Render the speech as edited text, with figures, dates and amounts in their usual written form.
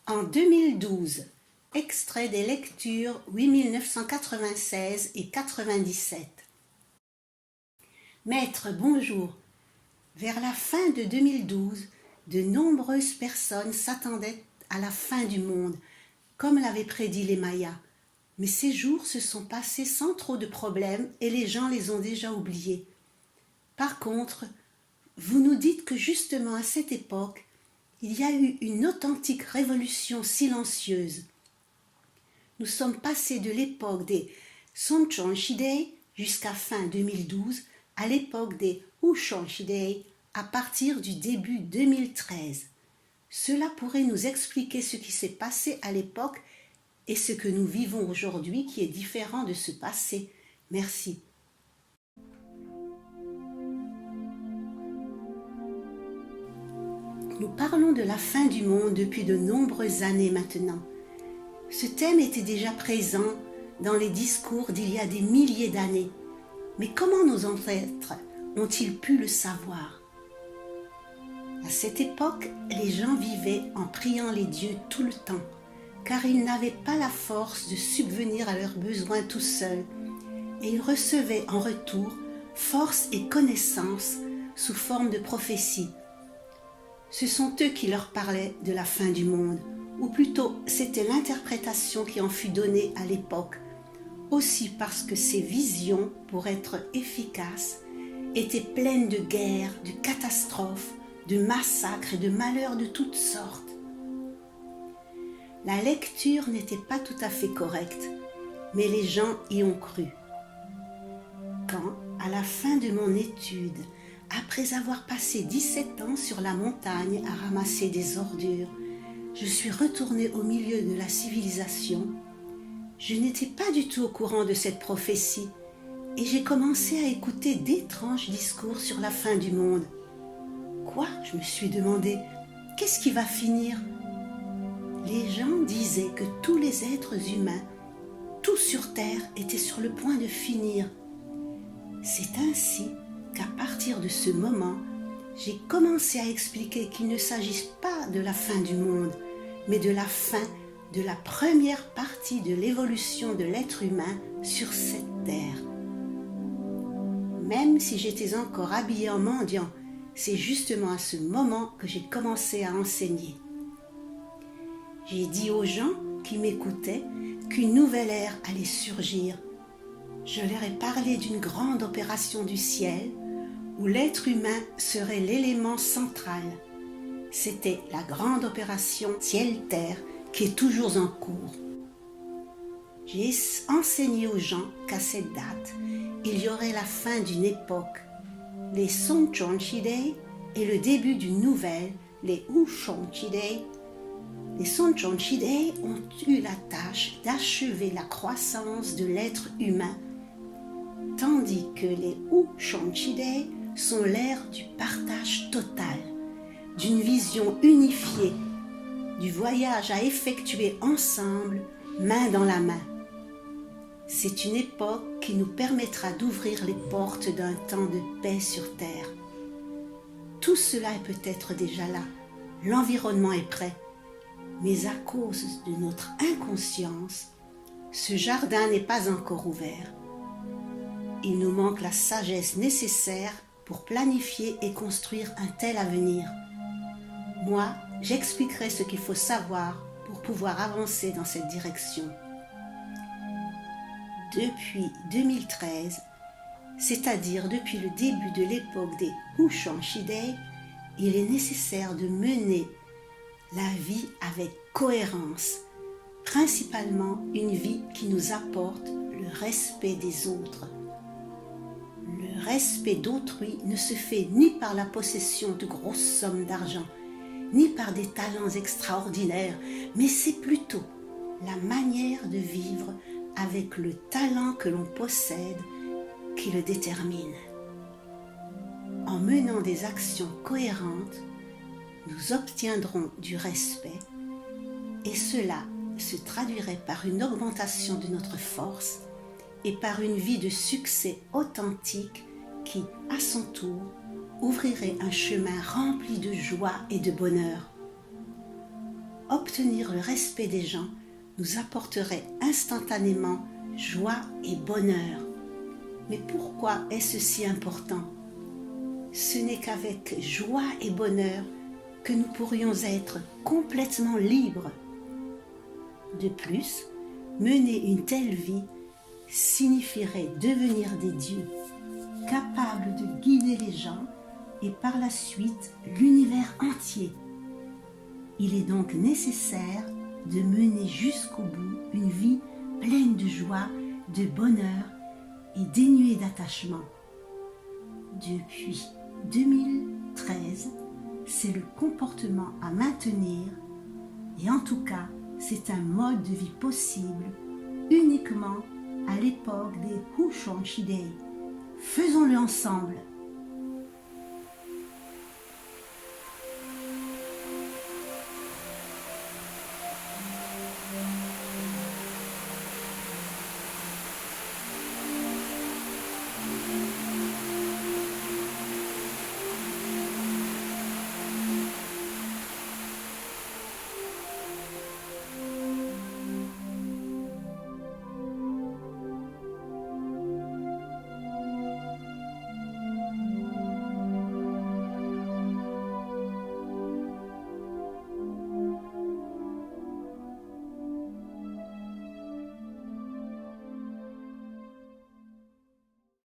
En 2012, extrait des lectures 8996 et 97. Maître, bonjour. Vers la fin de 2012, de nombreuses personnes s'attendaient à la fin du monde, comme l'avaient prédit les Mayas. Mais ces jours se sont passés sans trop de problèmes et les gens les ont déjà oubliés. Par contre, vous nous dites que justement à cette époque, il y a eu une authentique révolution silencieuse. Nous sommes passés de l'époque des Sonchonshidei jusqu'à fin 2012 à l'époque des Ushonshidei à partir du début 2013. Cela pourrait nous expliquer ce qui s'est passé à l'époque et ce que nous vivons aujourd'hui qui est différent de ce passé. Merci. Nous parlons de la fin du monde depuis de nombreuses années maintenant. Ce thème était déjà présent dans les discours d'il y a des milliers d'années. Mais comment nos ancêtres ont-ils pu le savoir? À cette époque, les gens vivaient en priant les dieux tout le temps, car ils n'avaient pas la force de subvenir à leurs besoins tout seuls, et ils recevaient en retour force et connaissance sous forme de prophéties. Ce sont eux qui leur parlaient de la fin du monde, ou plutôt c'était l'interprétation qui en fut donnée à l'époque, aussi parce que ces visions, pour être efficaces, étaient pleines de guerres, de catastrophes, de massacres et de malheurs de toutes sortes. La lecture n'était pas tout à fait correcte, mais les gens y ont cru. Quand, à la fin de mon étude, après avoir passé 17 ans sur la montagne à ramasser des ordures, je suis retournée au milieu de la civilisation, je n'étais pas du tout au courant de cette prophétie et j'ai commencé à écouter d'étranges discours sur la fin du monde. Quoi? Je me suis demandé, qu'est-ce qui va finir? Les gens disaient que tous les êtres humains, tout sur Terre, était sur le point de finir. C'est ainsi qu'à partir de ce moment, j'ai commencé à expliquer qu'il ne s'agisse pas de la fin du monde, mais de la fin de la première partie de l'évolution de l'être humain sur cette terre. Même si j'étais encore habillée en mendiant, c'est justement à ce moment que j'ai commencé à enseigner. J'ai dit aux gens qui m'écoutaient qu'une nouvelle ère allait surgir. Je leur ai parlé d'une grande opération du ciel où l'être humain serait l'élément central. C'était la grande opération ciel-terre qui est toujours en cours. J'ai enseigné aux gens qu'à cette date, il y aurait la fin d'une époque, les Sonchonshidei, et le début d'une nouvelle, les Ushonshidei. Les Sonchonshidei ont eu la tâche d'achever la croissance de l'être humain, tandis que les Ushonshidei sont l'ère du partage total, d'une vision unifiée, du voyage à effectuer ensemble, main dans la main. C'est une époque qui nous permettra d'ouvrir les portes d'un temps de paix sur Terre. Tout cela est peut-être déjà là, l'environnement est prêt, mais à cause de notre inconscience, ce jardin n'est pas encore ouvert. Il nous manque la sagesse nécessaire pour planifier et construire un tel avenir. Moi, j'expliquerai ce qu'il faut savoir pour pouvoir avancer dans cette direction. Depuis 2013, c'est-à-dire depuis le début de l'époque des Ushonshidei, il est nécessaire de mener la vie avec cohérence, principalement une vie qui nous apporte le respect des autres. Le respect d'autrui ne se fait ni par la possession de grosses sommes d'argent, ni par des talents extraordinaires, mais c'est plutôt la manière de vivre avec le talent que l'on possède qui le détermine. En menant des actions cohérentes, nous obtiendrons du respect et cela se traduirait par une augmentation de notre force et par une vie de succès authentique qui, à son tour, ouvrirait un chemin rempli de joie et de bonheur. obtenir le respect des gens nous apporterait instantanément joie et bonheur. Mais pourquoi est-ce si important? Ce n'est qu'avec joie et bonheur que nous pourrions être complètement libres. De plus, mener une telle vie signifierait devenir des dieux, capables de guider les gens et par la suite l'univers entier. Il est donc nécessaire de mener jusqu'au bout une vie pleine de joie, de bonheur et dénuée d'attachement. Depuis 2013, c'est le comportement à maintenir et en tout cas, c'est un mode de vie possible uniquement à l'époque des Hushon Shidei. Faisons-le ensemble.